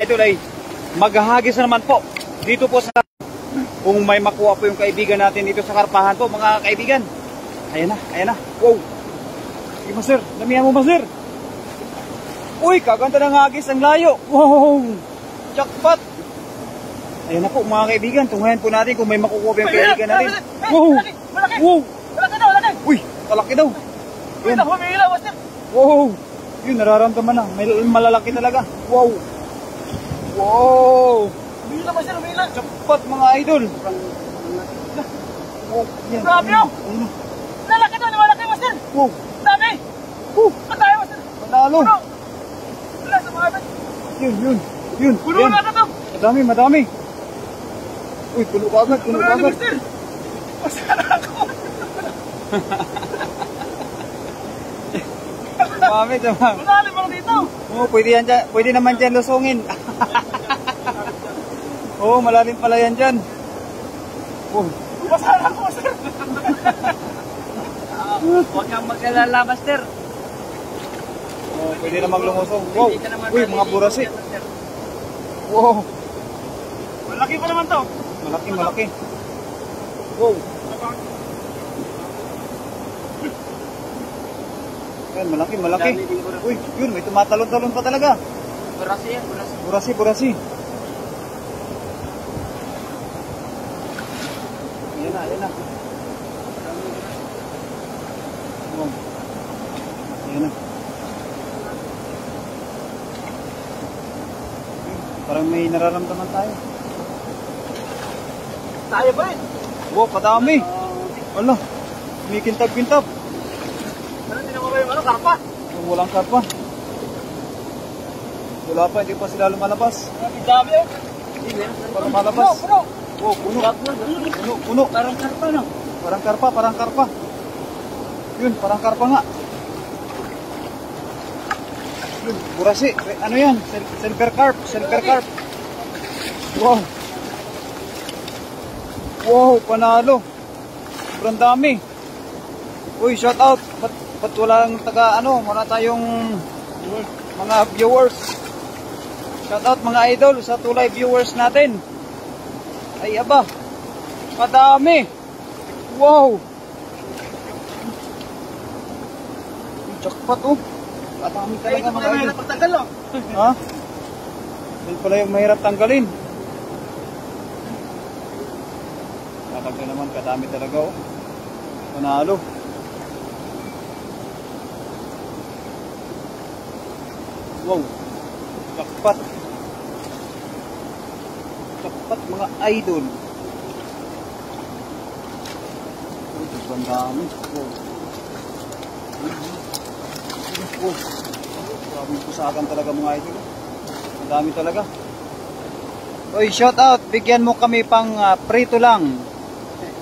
Idol ay maghahagis na naman po dito po sa kung may makuha po yung kaibigan natin dito sa karpahan po mga kaibigan. Ayan na. Wow. Sige master, damihan mo master. Uy, kaganda ng hagis, ang layo. Wow. Jackpot. Ayan na po mga kaibigan, tunghayan po natin kung may makukuha po yung kaibigan natin. Wow. Malaki. Wow. Malaki daw, malaki. Uy, kalaki daw. Yun. Humihila, master. Wow. Yun, nararamdaman na. May malalaki talaga. Wow. Wow. Humihila, master, humihila. Jackpot mga idol. Wow. Yan. Grabe yun. Lalaki daw, malaki, master. Wow. Dami. Patay, master. Panalo. Wala sa mga abit. Yun. Puno na ka to. Madami. Uy, puno ka agad. Master. Masara ako. Mami, diba? Malalim ako dito. Oo, pwede naman dyan lusungin. Oo, malalim pala yan dyan. Oh. Masara ako, master. Huwag kang mag-alala, master. Oh, pwede namang lumusong. Wow. Uy, mga burasi. Wow. Malaki pa naman to. Malaki. Wow. Yan, malaki. Uy, yun, may tumatalon-talon pa talaga. Burasi yan, burasi. Burasi. Ayan na. Wow. Ayan na. Parang may nararamdaman tayo. Tayo ba rin? Wow, kadami. Wala, may kintab-kintab. Ano, tinama ba yung karpa? Walang karpa. Wala pa, hindi pa sila lumalabas. Ang dami yun. Parang malabas. Puno. Wow, puno. Parang karpa, no? Parang karpa. Yun, parang karpa nga. Yun, burasi. Ano yan? Silver carp. Wow, panalo. Sobrang dami. Uy, shout out. Ba't walang wala tayong mga viewers. Shout out mga idol sa tulay viewers natin. Ay aba, kadami. Wow. Jackpot oh. Kadami talaga mga idol. Pagtanggal, no? Ha? Yan pala yung mahirap tanggalin. Tatanggal naman, kadami talaga oh. Panalo. Wow. Jackpot mga idol. Ang dami. Wow. Maraming pusakan talaga mga idol. Ang dami talaga. Oy, shout out. Bigyan mo kami pang prito lang.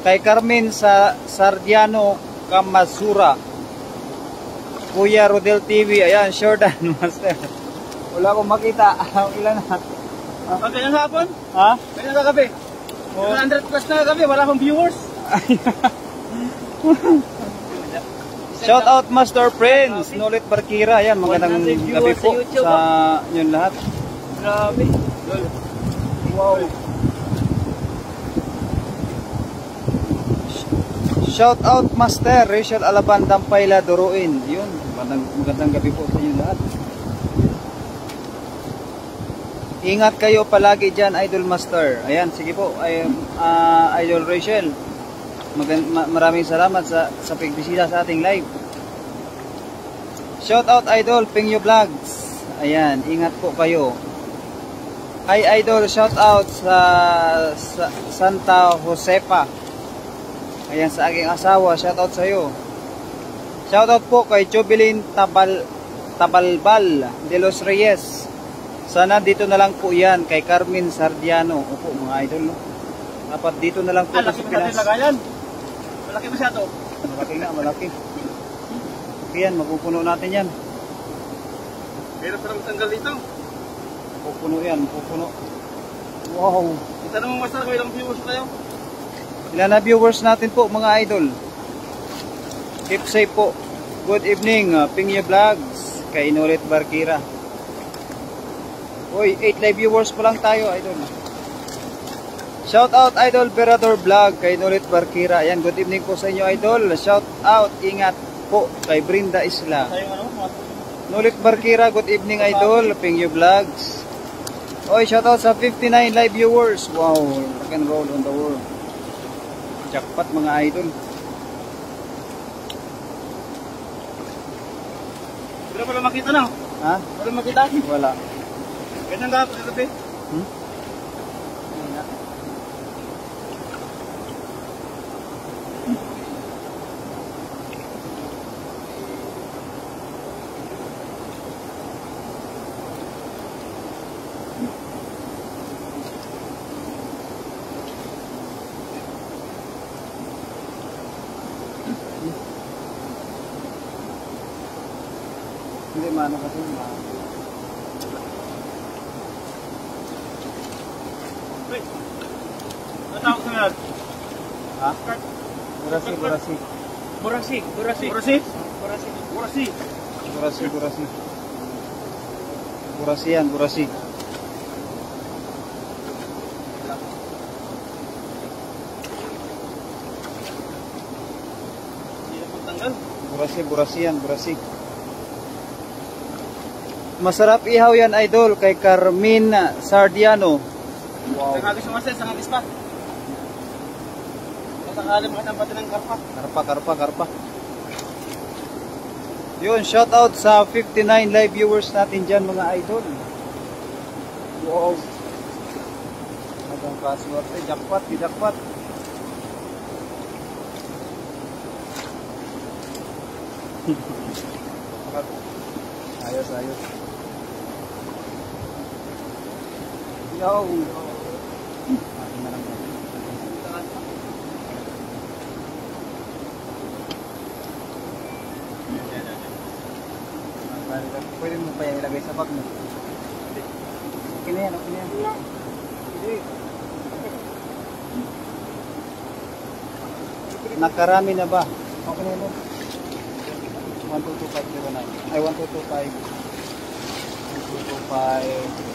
Kay Carmen sa Sardiano Kamasura. Kuya Rodel TV. Ayan, Jordan Master. Wala akong makita. Ilan na? Ganyan hapon? Ha? Ganyan na gabi. 100 plus na gabi. Wala akong viewers. Shout out Master Prince, Nolit Barkira. Ayan, magandang gabi po sa yun lahat. Grabe. Wow. Shout out Master Rachel Alaban Dampayla Duruin. Yun, magandang gabi po sa inyo lahat. Ingat kayo palagi dyan, Idol Master. Ayan, sige po, Idol Rachel. Maraming salamat sa pagbisita sa ating live. Shout out Idol Pingyo Vlogs. Ayan, ingat po kayo. Hi Idol, shout out sa Santa Josepa. Ayan, sa aking asawa, shout out sa iyo. Shout out po kay Jovelyn Tabalbal de los Reyes. Sana dito na lang po yan kay Carmen Sardiano. Opo mga idol, no? Dapat dito na lang po sa Pinas. Malaki masyado. Malaki nga, malaki. Yan, mapupuno natin yan. Pero parang tanggal dito. Pupuno yan, pupuno. Wow. Itanong mo master kung ilang viewers tayo. Ilan na viewers natin po mga idol. Keep safe po. Good evening, Pingyo Vlogs kay Nolit Barkira. Uy, 8 live viewers pa lang tayo, idol. Shout out Idol Berador Vlog kay Nolit Barkira. Ayan, good evening po sa inyo, idol. Shout out, ingat po kay Brinda Isla. Nolit Barkira, good evening, idol. Pingyu Vlogs. Oy, shout out sa 59 live viewers. Wow, rock and roll on the world. Jackpot mga idol. Wala pala makita na. Ha? Wala makita. Wala. Ganyan ka pagkagabi. Hindi mano kasi Wait. Natawag sa yan. Ha? Burasi, burasi. Burasi. Burasi. Burasi. Burasi. Burasi, burasi. Burasi yan, burasi. Hindi na pagtanggal. Burasi, burasi yan, burasi. Masarap ihaw yan, idol, kay Carmen Sardiano. Wow. Sangagis mo master, sangagis pa. Nakakali mga tambati ng karpa. Karpa, karpa, karpa. Yun, shout out sa 59 live viewers natin dyan, mga idol. Wow. Hanggang kaswerte, jackpot, jackpot. Ayos, ayos. Yo. Pwede mo pa yung ilagay sa bag mo. Okay na yan, okay na yan. Nakarami na ba? Okay na yan. 122509. Ay, 1225. 1225.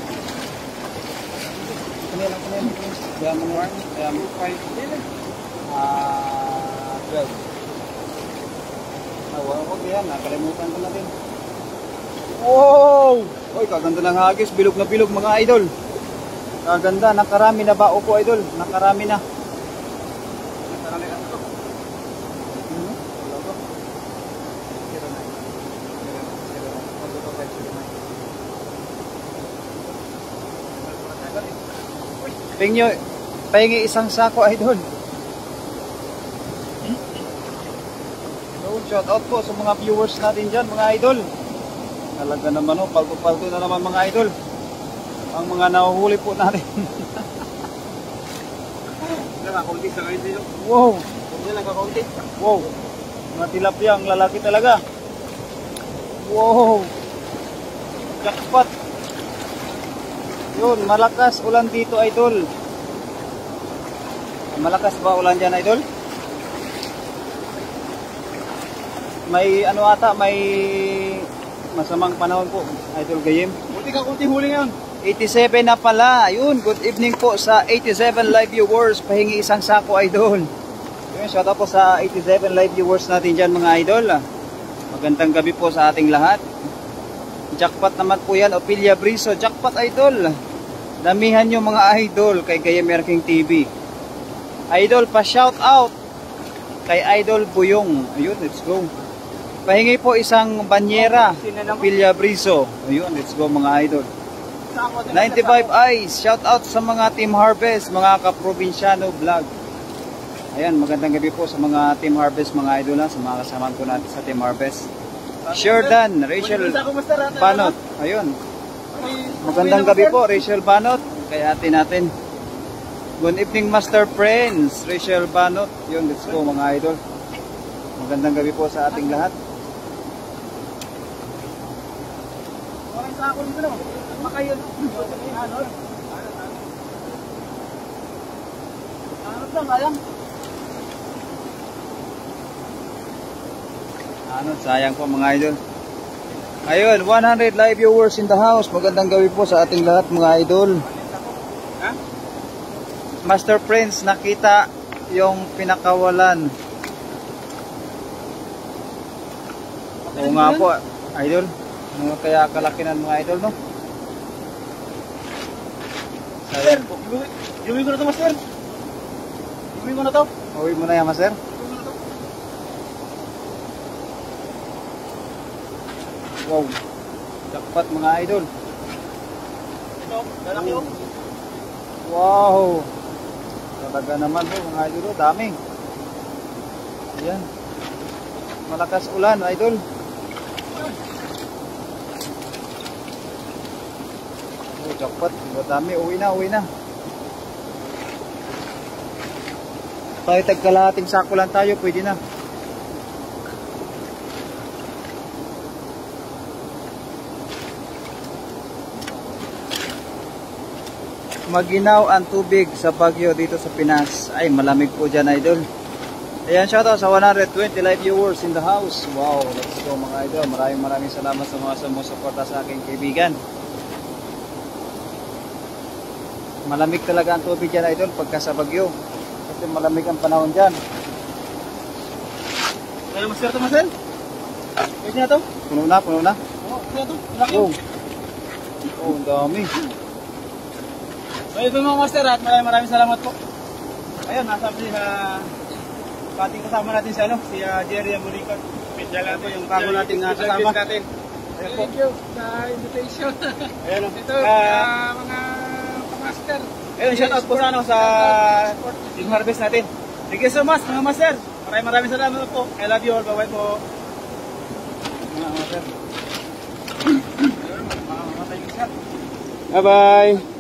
Kanila, kanila. Kaya mo na. Kaya mo. 12. Huwag yan. Nakalimutan ko na din. Wow! Oy, kaganda ng hagis. Bilog na bilog mga idol. Kaganda. Nakarami na ba? Opo idol. Nakarami na. Nakarami na ito. Pingyo, pahingi isang sako, idol. So, shout out po sa mga viewers natin dyan, mga idol. Talaga naman, oh, palto-palto na naman mga idol. Ang mga nahuhuli po natin. Nakakunti sa kayo dito. Wow! Hindi nakakunti. Wow! Mga tilapia, ang lalaki talaga. Wow! Jackpot! Yun, malakas ulan dito, idol. Malakas ba ulan dyan, idol? May ano ata, may masamang panahon po, idol Gayem. Kunti ka kunti huli ngayon. 87 na pala. Yun, good evening po sa 87 live viewers. Pahingi isang sako, idol. Yun, shout out po sa 87 live viewers natin dyan, mga idol. Magandang gabi po sa ating lahat. Jackpot naman po yan, Opilia Briso. Jackpot, idol. Damihan nyo mga idol kay Gayem King TV. Idol, pa-shout out kay Idol Buyong. Ayun, let's go. Pahingi po isang banyera, Opilia Briso. Ayun, let's go mga idol. 95 Eyes, shout out sa mga Team Harvest, mga kaprobinsyano vlog. Ayan, magandang gabi po sa mga Team Harvest, mga idol, sa mga kasama po natin sa Team Harvest. Sherdan, Rachel Banot. Ayun. Magandang gabi po, Rachel Banot. Kay ate natin. Good evening, Master Friends. Rachel Banot. Yun, let's go mga idol. Magandang gabi po sa ating lahat. Parang sa ako nito naman. Makayon. Hanap lang, sayang. Ano, sayang po mga idol. Ayun, 100 live viewers in the house. Magandang gawi po sa ating lahat mga idol. Ha? Master Prince, nakita yung pinakawalan. Oo nga po, idol. Ano kaya kalakinan mga idol, no? Master, iuwi ko na to, Master. Iuwi ko na to. Uwi mo na yan, Master. Wow, dapat mga idol. Ito, lalaki oh. Wow, talaga naman po mga idol, dami. Ayan, malakas ulan idol. Oh, dapat, dami, uwi na. Tayo tagkalahating sako lang tayo, pwede na. Maginaw ang tubig sa Baguio dito sa Pinas. Ay, malamig po dyan idol. Ayan, shoutout sa 120 live viewers in the house. Wow, let's go mga idol. Maraming salamat sa mga sumusuporta sa aking kaibigan. Malamig talaga ang tubig dyan idol pagka sa Baguio. Kasi malamig ang panahon dyan. Kaya Master to, Master? Pwede na to? Puno na. Oo, pwede na to. Lalaki Oh, oh. ang dami. So ito mga Master at maraming salamat po. Ayun, nasa ating kasama natin si Jerry Amurican. Medya lang po yung bago nating kasama. Thank you sa invitation. Ayun o. Ito, mga master. Ayun, shout out po sa Team Harvest natin. Thank you so much mga Master. Maraming salamat po. I love you all. Bye-bye po. Mga Master. Bye-bye.